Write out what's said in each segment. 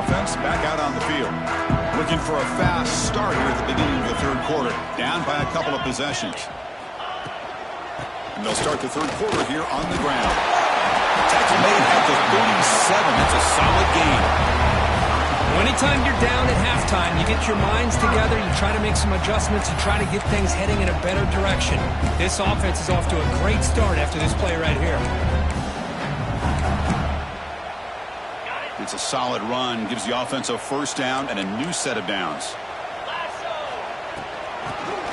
offense back out on the field. Looking for a fast start here at the beginning of the third quarter. Down by a couple of possessions. And they'll start the third quarter here on the ground. Tackle made at the 37. That's a solid gain. Anytime you're down at halftime, you get your minds together, you try to make some adjustments, you try to get things heading in a better direction. This offense is off to a great start after this play right here. It's a solid run, gives the offense a first down and a new set of downs.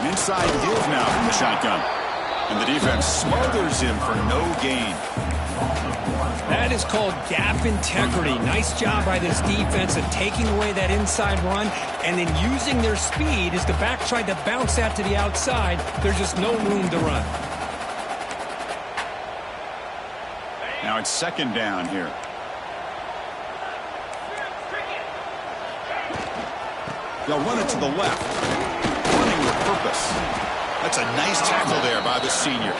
An inside give now from the shotgun. And the defense smothers him for no gain. That is called gap integrity. Nice job by this defense of taking away that inside run and then using their speed as the back tried to bounce that to the outside. There's just no room to run. Now it's second down here. They'll run it to the left. Running with purpose. That's a nice tackle there by the senior.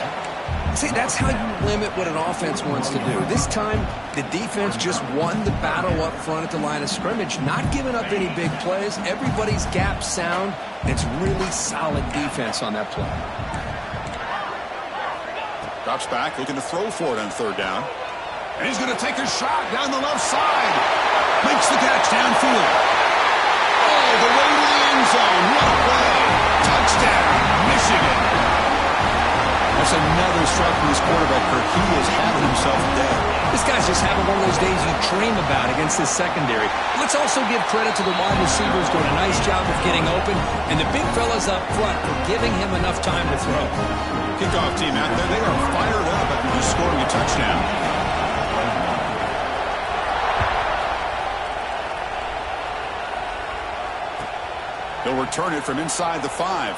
See, that's how you limit what an offense wants to do. This time, the defense just won the battle up front at the line of scrimmage, not giving up any big plays. Everybody's gap sound. It's really solid defense on that play. Drops back, looking to throw for it on third down. And he's going to take a shot down the left side. Makes the catch downfield. Oh, the way to the end zone. What a play. Touchdown, Michigan. That's another strike from this quarterback, Kirk. He is having himself a day. This guy's just having one of those days you dream about against this secondary. Let's also give credit to the wide receivers doing a nice job of getting open, and the big fellas up front for giving him enough time to throw. Kickoff team out there, they are fired up after just scoring a touchdown. They'll return it from inside the 5.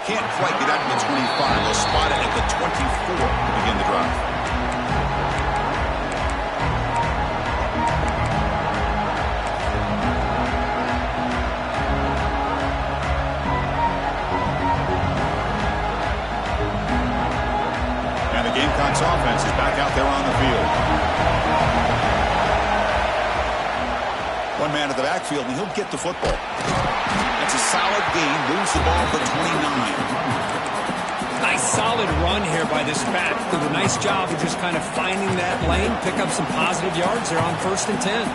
Can't quite get out to the 25. They'll spot it at the 24 to begin the drive. And the Gamecocks offense is back out there on the field. One man at the backfield, and he'll get the football. That's a solid gain. Moves the ball for 29. Nice solid run here by this back. Did a nice job of just kind of finding that lane, pick up some positive yards there on 1st and 10.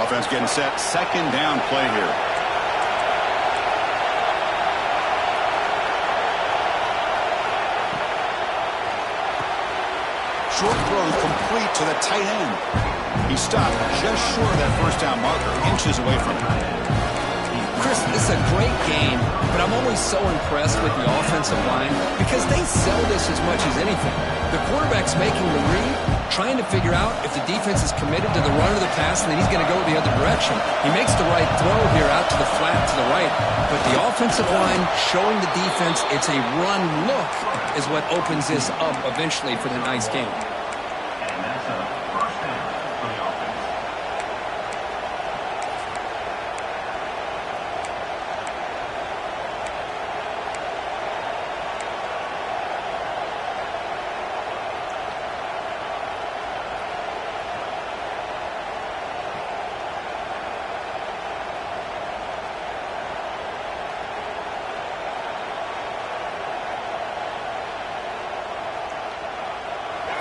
Offense getting set. Second down play here. Short throw complete to the tight end. He stopped just short of that first down marker, inches away from it. Chris, this is a great game, but I'm always so impressed with the offensive line because they sell this as much as anything. The quarterback's making the read, trying to figure out if the defense is committed to the run or the pass, and then he's going to go the other direction. He makes the right throw here out to the flat to the right, but the offensive line showing the defense it's a run look is what opens this up eventually for the nice game.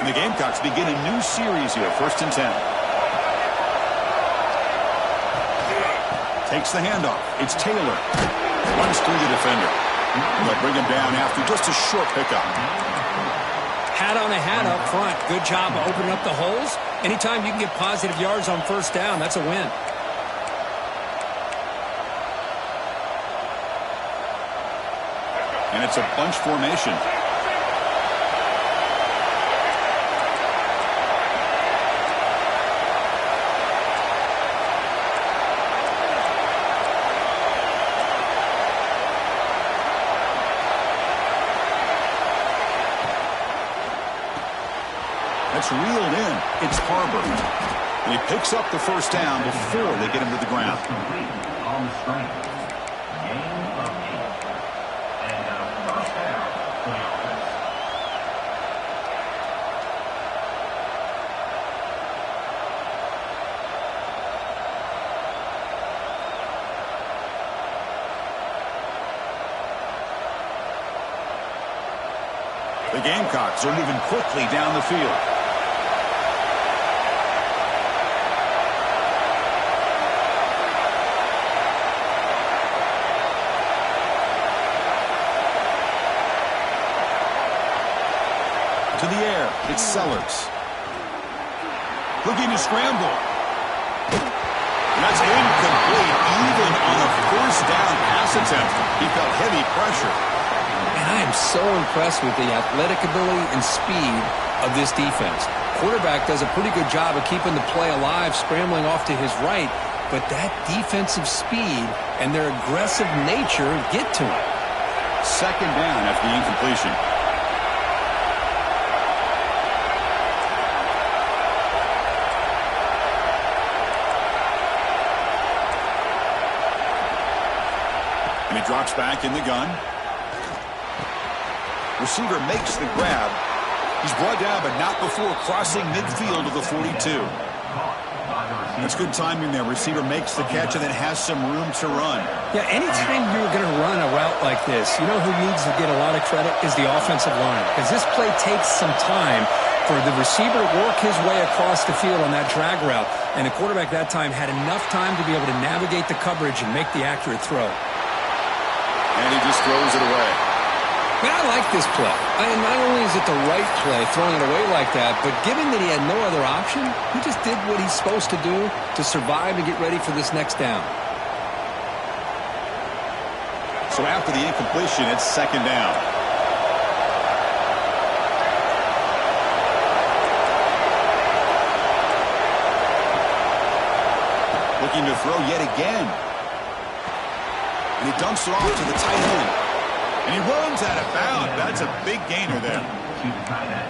And the Gamecocks begin a new series here, 1st and 10. Takes the handoff. It's Taylor. Runs through the defender. They'll bring him down after just a short pickup. Hat on a hat up front. Good job of opening up the holes. Anytime you can get positive yards on 1st down, that's a win. And it's a bunch formation. That's reeled in. It's Harbor. And he picks up the first down before they get him to the ground. On the screen. Gain of 8. And first down for the offense. The Gamecocks are moving quickly down the field. To the air, it's Sellers. Looking to scramble. That's incomplete, even on a first down pass attempt. He felt heavy pressure. And I am so impressed with the athletic ability and speed of this defense. Quarterback does a pretty good job of keeping the play alive, scrambling off to his right, but that defensive speed and their aggressive nature get to him. Second down after the incompletion. And he drops back in the gun. Receiver makes the grab. He's brought down, but not before crossing midfield of the 42. That's good timing there. Receiver makes the catch and then has some room to run. Yeah, anytime you're going to run a route like this, you know who needs to get a lot of credit is the offensive line. Because this play takes some time for the receiver to work his way across the field on that drag route. And the quarterback that time had enough time to be able to navigate the coverage and make the accurate throw. And he just throws it away. Man, I like this play. Not only is it the right play, throwing it away like that, but given that he had no other option, he just did what he's supposed to do to survive and get ready for this next down. So after the incompletion, it's second down. Looking to throw yet again. And he dumps it off to the tight end. And he runs out of bounds. That's a big gainer there.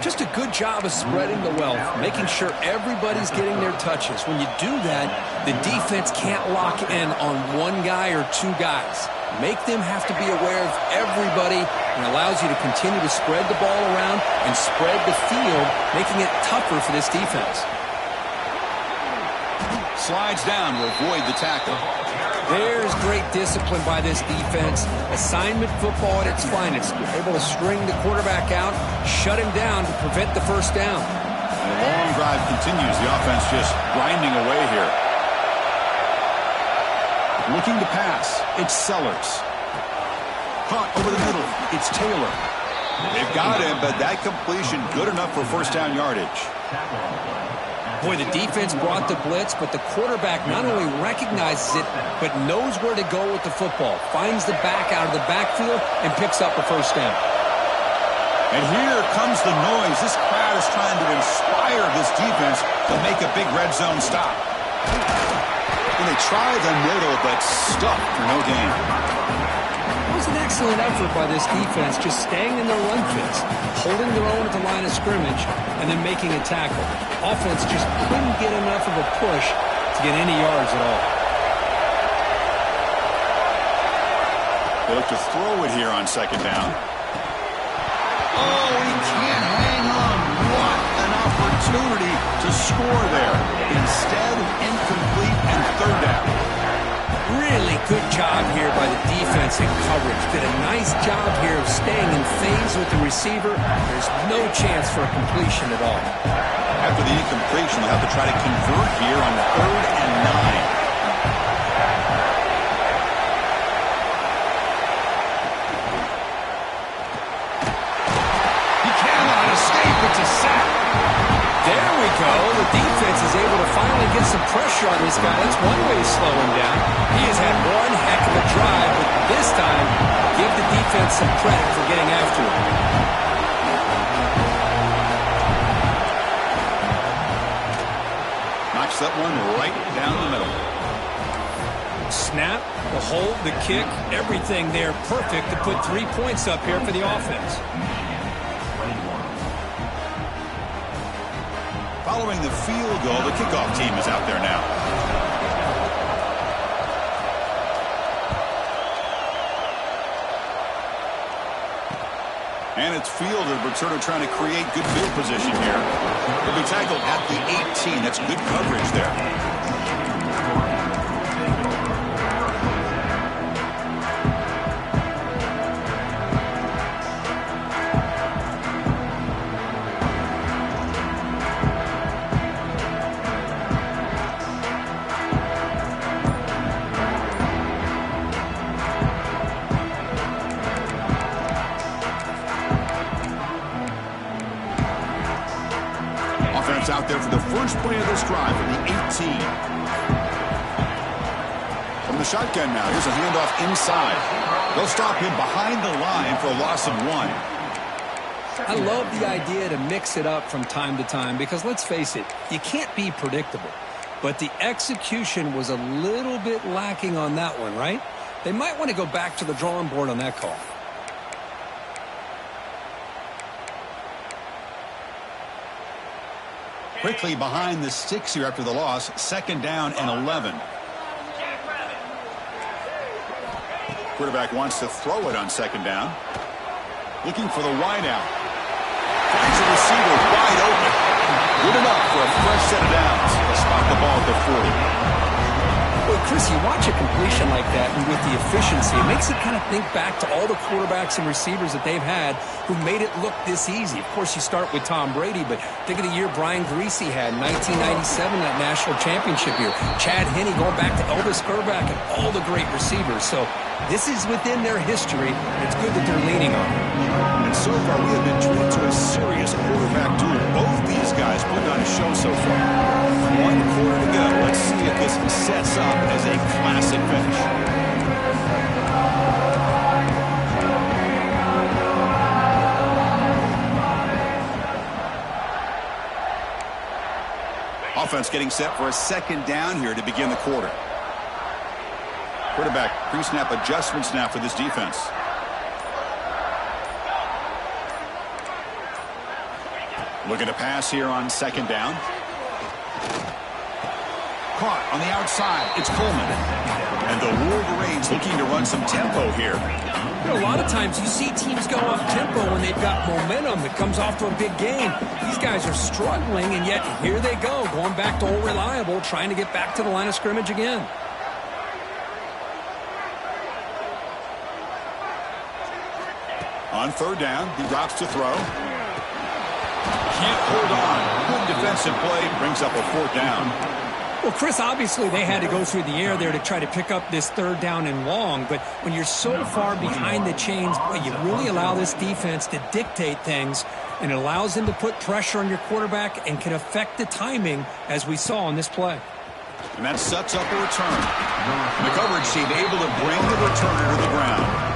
Just a good job of spreading the wealth, making sure everybody's getting their touches. When you do that, the defense can't lock in on one guy or two guys. Make them have to be aware of everybody, and allows you to continue to spread the ball around and spread the field, making it tougher for this defense. Slides down to avoid the tackle. There's great discipline by this defense. Assignment football at its finest. You're able to string the quarterback out, shut him down to prevent the first down. And the long drive continues. The offense just grinding away here. Looking to pass. It's Sellers. Caught over the middle. It's Taylor. They've got him, but that completion good enough for first down yardage. Boy, the defense brought the blitz, but the quarterback not only recognizes it, but knows where to go with the football. Finds the back out of the backfield and picks up a first down. And here comes the noise. This crowd is trying to inspire this defense to make a big red zone stop. And they try the middle, but stuck for no gain. It was an excellent effort by this defense, just staying in their run fits, holding their own at the line of scrimmage, and then making a tackle. Offense just couldn't get enough of a push to get any yards at all. They look to throw it here on second down. Oh, he can't hang on. What an opportunity to score there. Instead, incomplete and third down. Really good job here by the defense in coverage. Did a nice job here of staying in phase with the receiver. There's no chance for a completion at all. After the incompletion, they'll have to try to convert here on 3rd and 9. He cannot escape. It's a sack. There we go. The defense is able to finally get some pressure on this guy. That's one way to slow him down. He has had one heck of a drive, but this time, give the defense some credit for getting after him. Knocks that one right down the middle. Snap, the hold, the kick, everything there perfect to put 3 points up here for the offense. Following the field goal, the kickoff team is out there now. And it's fielded, but sort of trying to create good field position here. He'll be tackled at the 18. That's good coverage there. out there for the first play of this drive from the 18. From the shotgun now, here's a handoff inside. They'll stop him behind the line for a loss of 1. I love the idea to mix it up from time to time because, let's face it, you can't be predictable. But the execution was a little bit lacking on that one, right? They might want to go back to the drawing board on that call. Quickly behind the sticks here after the loss. 2nd down and 11. Quarterback wants to throw it on 2nd down. Looking for the wide out. Finds a receiver wide open. Good enough for a fresh set of downs. They'll spot the ball at the 40. Well, Chris, you watch a completion like that, and with the efficiency, it makes you kind of think back to all the quarterbacks and receivers that they've had who made it look this easy. Of course, you start with Tom Brady, but think of the year Brian Griese had in 1997, that national championship year. Chad Henne going back to Elvis Grbac and all the great receivers. So this is within their history, and it's good that they're leaning on it. And so far, we have been treated to a serious quarterback duel. Both these guys put on a show so far. 1 quarter to go. Let's see if this sets up as a classic finish. Offense getting set for a 2nd down here to begin the quarter. Quarterback pre-snap adjustments now for this defense. Looking to pass here on 2nd down. Caught on the outside. It's Coleman. And the Wolverines looking to run some tempo here. You know, a lot of times you see teams go up tempo when they've got momentum that comes off to a big game. These guys are struggling, and yet here they go, going back to old reliable, trying to get back to the line of scrimmage again. On 3rd down, he drops to throw. Can't hold on. Good defensive play. Brings up a 4th down. Well, Chris, obviously they had to go through the air there to try to pick up this 3rd down and long, but when you're so far behind the chains, boy, you really allow this defense to dictate things, and it allows them to put pressure on your quarterback and can affect the timing, as we saw on this play. And that sets up a return. The coverage team able to bring the returner to the ground.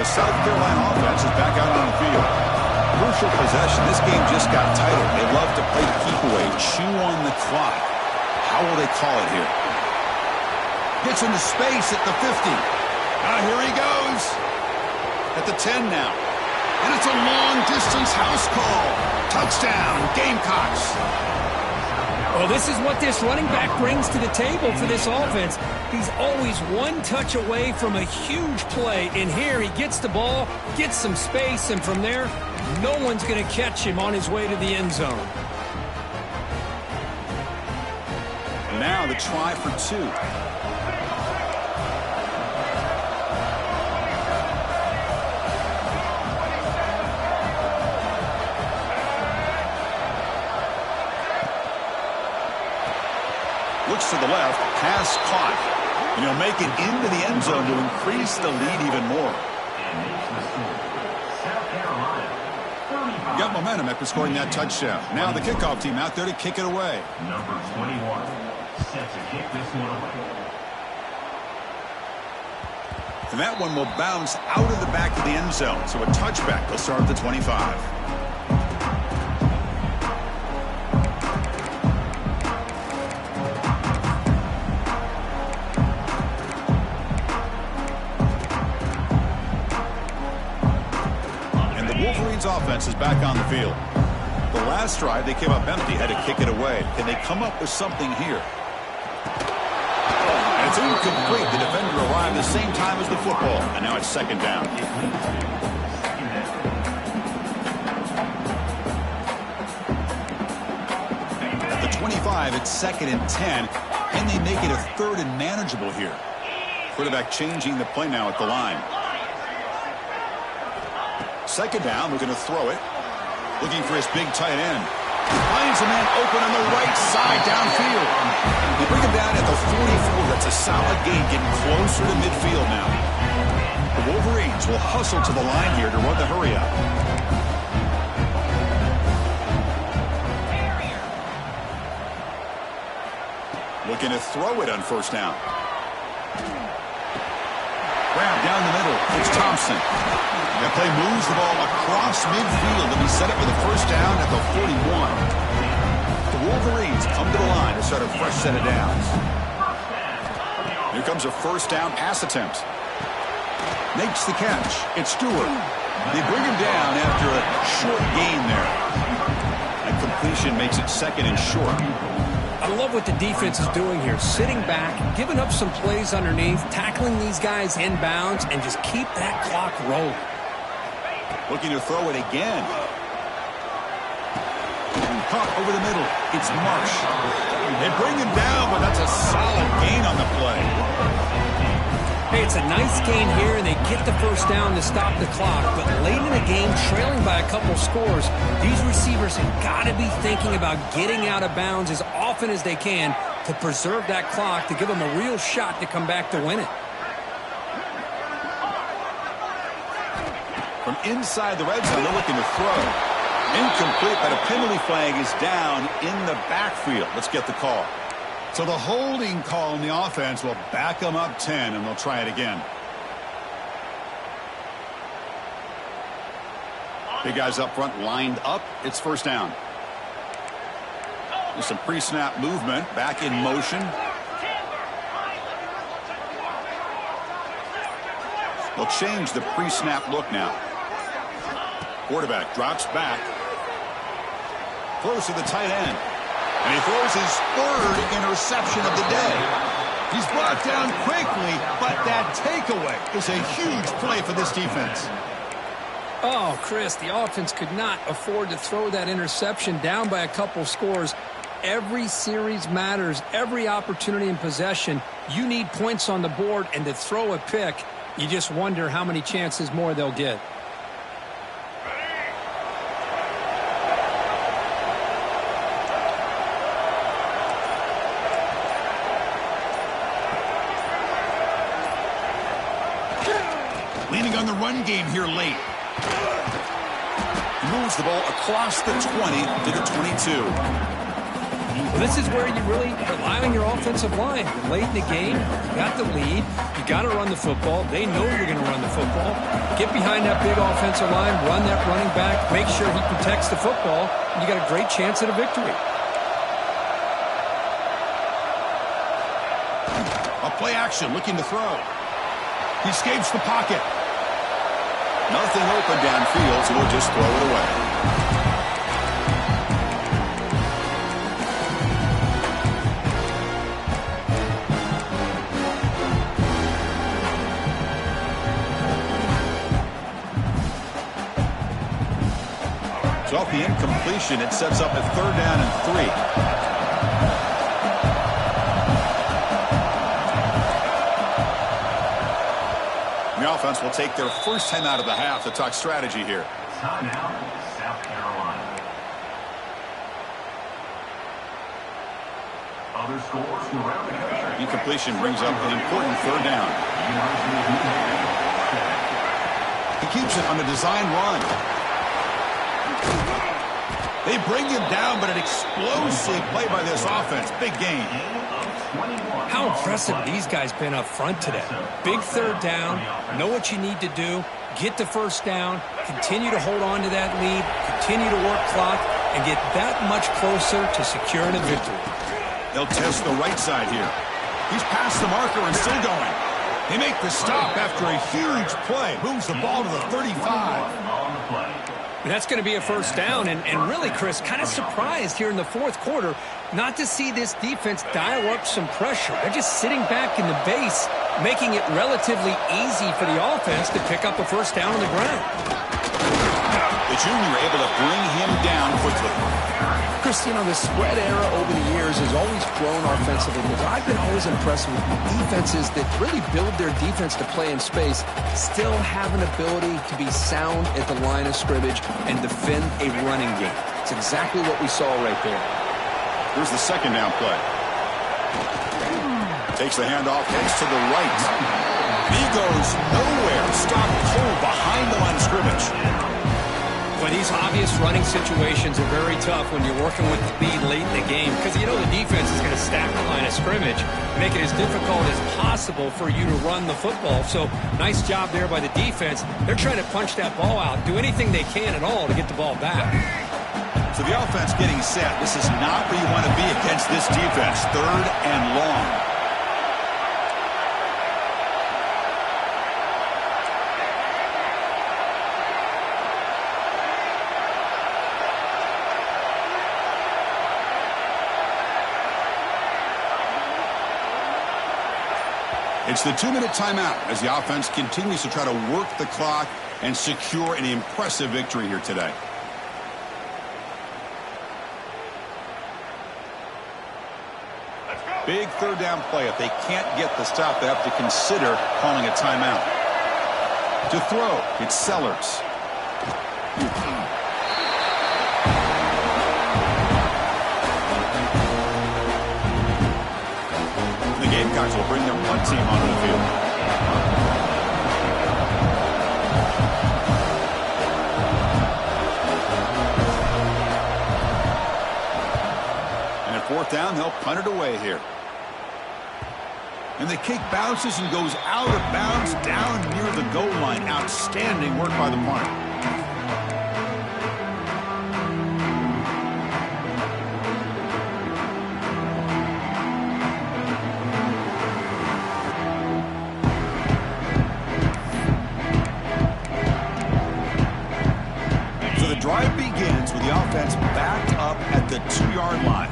South Carolina offense is back out on the field. Crucial possession. This game just got tighter. They love to play keep away, chew on the clock. How will they call it here? Gets into space at the 50. Here he goes. At the 10 now. And it's a long-distance house call. Touchdown, Gamecocks. Well, this is what this running back brings to the table for this offense. He's always one touch away from a huge play. And here he gets the ball, gets some space, and from there, no one's going to catch him on his way to the end zone. Now the try for 2. Looks to the left, pass caught. And he'll make it into the end zone to increase the lead even more. Got momentum after scoring that touchdown. Now the kickoff team out there to kick it away. Number 21 set to kick this one away. And that one will bounce out of the back of the end zone. So a touchback will start at the 25. Offense is back on the field. The last drive, they came up empty, had to kick it away. Can they come up with something here? And it's incomplete. The defender arrived the same time as the football, and now it's 2nd down. At the 25, it's 2nd and 10, and they make it a 3rd and manageable here. Quarterback changing the play now at the line. 2nd down, looking to throw it. Looking for his big tight end. Finds a man open on the right side downfield. They bring him down at the 44. That's a solid gain, getting closer to midfield now. The Wolverines will hustle to the line here to run the hurry up. Looking to throw it on first down. Grab down the middle. It's Thompson. That play moves the ball across midfield and we set it with a first down at the 41. The Wolverines come to the line to start a fresh set of downs. Here comes a first down pass attempt. Makes the catch. It's Stewart. They bring him down after a short gain there. And completion makes it second and short. I love what the defense is doing here. Sitting back, giving up some plays underneath, tackling these guys inbounds, and just keep that clock rolling. Looking to throw it again. Caught over the middle. It's Marsh. They bring him down, but that's a solid gain on the play. Hey, it's a nice gain here, and they get the first down to stop the clock. But late in the game, trailing by a couple scores, these receivers have got to be thinking about getting out of bounds as often as they can to preserve that clock, to give them a real shot to come back to win it. From inside the red zone, they're looking to throw. Incomplete, but a penalty flag is down in the backfield. Let's get the call. So the holding call on the offense will back them up 10, and they'll try it again. Big guys up front lined up. It's first down. There's some pre-snap movement. Back in motion. They'll change the pre-snap look now. Quarterback drops back. Throws to the tight end. And he throws his third interception of the day. He's brought down quickly, but that takeaway is a huge play for this defense. Oh, Chris, the offense could not afford to throw that interception down by a couple scores. Every series matters. Every opportunity in possession, you need points on the board, and to throw a pick, you just wonder how many chances more they'll get. Leaning on the run game here late. He moves the ball across the 20 to the 22. Well, this is where you really rely on your offensive line. Late in the game, you got the lead. You got to run the football. They know you're going to run the football. Get behind that big offensive line, run that running back, make sure he protects the football, and you got a great chance at a victory. A play action, looking to throw. He escapes the pocket. Nothing open downfield, so we'll just throw it away. So off the incompletion, it sets up a third down and 3. The offense will take their first time out of the half to talk strategy here. Timeout, South Carolina. Other scores from around the country. Incompletion brings up an important third down. He keeps it on the design run. They bring him down, but an explosive play by this offense. Big gain. How impressive these guys been up front today. Big third down, know what you need to do, get the first down, continue to hold on to that lead, continue to work clock, and get that much closer to securing a victory. They'll test the right side here. He's past the marker and still going. They make the stop after a huge play. Moves the ball to the 35. And that's going to be a first down, and really, Chris, kind of surprised here in the fourth quarter not to see this defense dial up some pressure. They're just sitting back in the base, making it relatively easy for the offense to pick up a first down on the ground. The junior able to bring him down quickly. Chris, you know, the spread era over the years has always grown offensively, but I've been always impressed with defenses that really build their defense to play in space, still have an ability to be sound at the line of scrimmage and defend a running game. It's exactly what we saw right there. Here's the second down play. Takes the handoff, heads to the right. He goes nowhere. Stopped cold behind the line of scrimmage. But these obvious running situations are very tough when you're working with speed late in the game because you know the defense is going to stack the line of scrimmage, make it as difficult as possible for you to run the football. So nice job there by the defense. They're trying to punch that ball out, do anything they can at all to get the ball back. So the offense getting set. This is not where you want to be against this defense. 3rd and long. It's the 2-minute timeout as the offense continues to try to work the clock and secure an impressive victory here today. Big 3rd down play. If they can't get the stop, they have to consider calling a timeout. To throw, it's Sellers. The Gamecocks will bring their punt team onto the field. And at 4th down, they'll punt it away here. And the kick bounces and goes out of bounds down near the goal line. Outstanding work by the punter. So the drive begins with the offense backed up at the 2-yard line.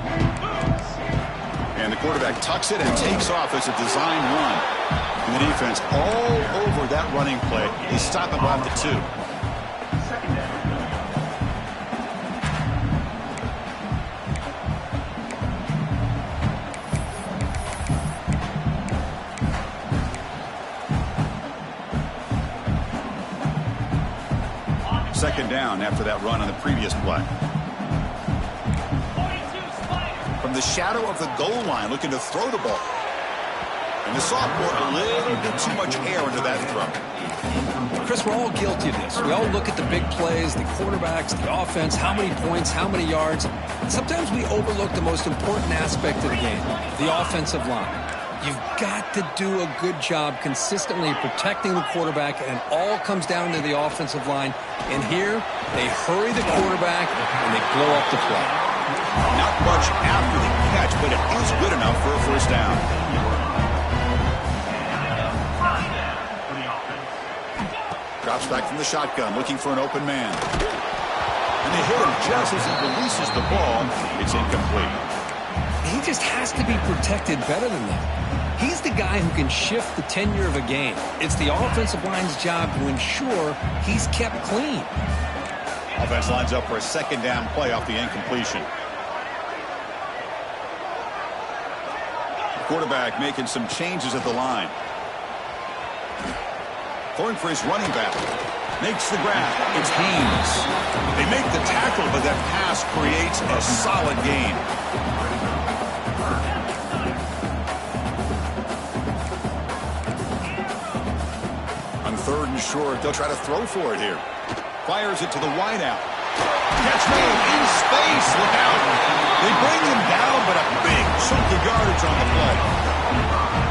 And the quarterback tucks it and takes off as a design run. And the defense all over that running play. They stop him off the 2. Second down after that run on the previous play. From the shadow of the goal line, looking to throw the ball. And the sophomore, a little bit too much air into that throw. Chris, we're all guilty of this. We all look at the big plays, the quarterbacks, the offense, how many points, how many yards. Sometimes we overlook the most important aspect of the game, the offensive line. You've got to do a good job consistently protecting the quarterback, and it all comes down to the offensive line. And here, they hurry the quarterback, and they blow up the play. Not much after the catch, but it is good enough for a 1st down. Drops back from the shotgun, looking for an open man. And they hit him just as he releases the ball. It's incomplete. He just has to be protected better than that. He's the guy who can shift the tenure of a game. It's the offensive line's job to ensure he's kept clean. Offense lines up for a 2nd down play off the incompletion. Quarterback making some changes at the line. Going for his running back. Makes the grab. It's Haynes. They make the tackle, but that pass creates a solid gain. On 3rd and short, they'll try to throw for it here. Fires it to the wideout. Catch made in space. Look out. They bring him down, but a big chunk of yardage on the play.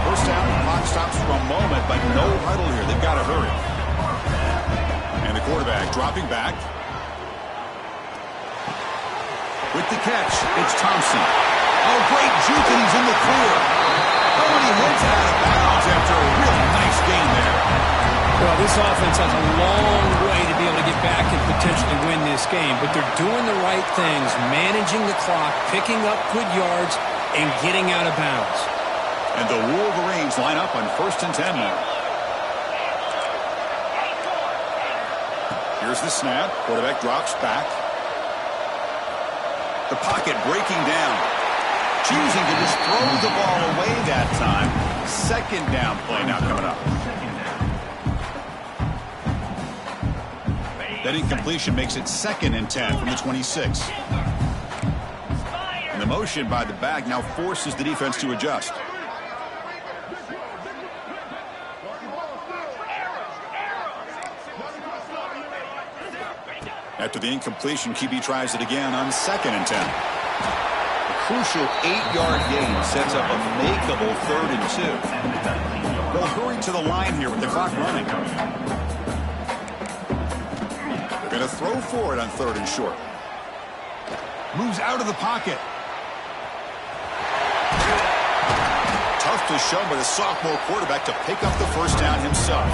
1st down, the clock stops for a moment, but no huddle here. They've got to hurry. And the quarterback dropping back. With the catch, it's Thompson. Oh, great juke, and he's in the clear. Oh, and he heads out of bounds after a really nice gain there. Well, this offense has a long way to be able to get back and potentially win this game, but they're doing the right things, managing the clock, picking up good yards, and getting out of bounds. And the Wolverines line up on 1st and 10 now. Here's the snap. Quarterback drops back. The pocket breaking down. Choosing to just throw the ball away that time. 2nd down play now coming up. That incompletion makes it 2nd and 10 from the 26. And the motion by the back now forces the defense to adjust. After the incompletion, QB tries it again on 2nd and 10. A crucial 8-yard gain sets up a makeable 3rd and 2. They'll hurry to the line here with the clock running. They're going to throw for it on 3rd and short. Moves out of the pocket. Tough to show by the sophomore quarterback to pick up the first down himself.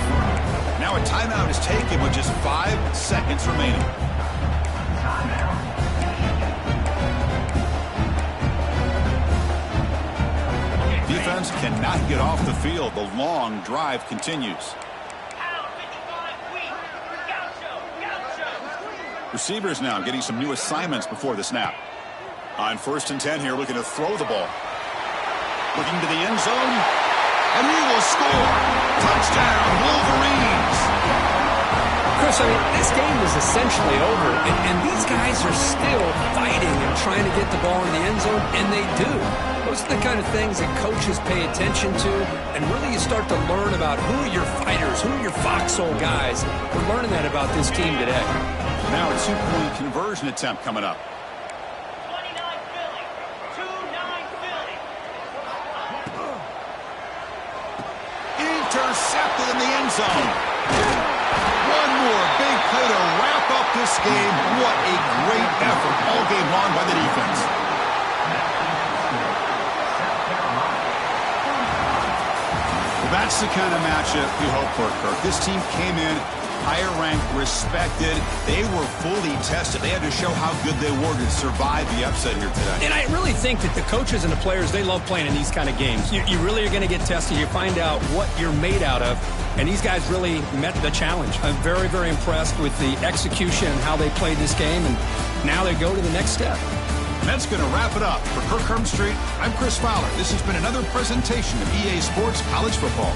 Now a timeout is taken with just 5 seconds remaining. Defense cannot get off the field. The long drive continues. Receivers now getting some new assignments before the snap. On 1st and 10 here, looking to throw the ball. Looking to the end zone. And he will score. Touchdown, Wolverines. Chris, I mean, this game is essentially over, and these guys are still fighting and trying to get the ball in the end zone, and they do. Those are the kind of things that coaches pay attention to, and really you start to learn about who are your fighters, who are your foxhole guys. We're learning that about this team today. Now a 2-point conversion attempt coming up. 29 Philly. 2-9 Philly. Intercepted in the end zone. One more big play to wrap up this game. What a great effort all game long by the defense. Well, that's the kind of matchup you hope for, Kirk. This team came in higher ranked, respected. They were fully tested. They had to show how good they were to survive the upset here today. And I really think that the coaches and the players, they love playing in these kind of games. You really are going to get tested. You find out what you're made out of. And these guys really met the challenge. I'm very, very impressed with the execution and how they played this game. And now they go to the next step. And that's going to wrap it up. For Kirk Herbstreit, I'm Chris Fowler. This has been another presentation of EA Sports College Football.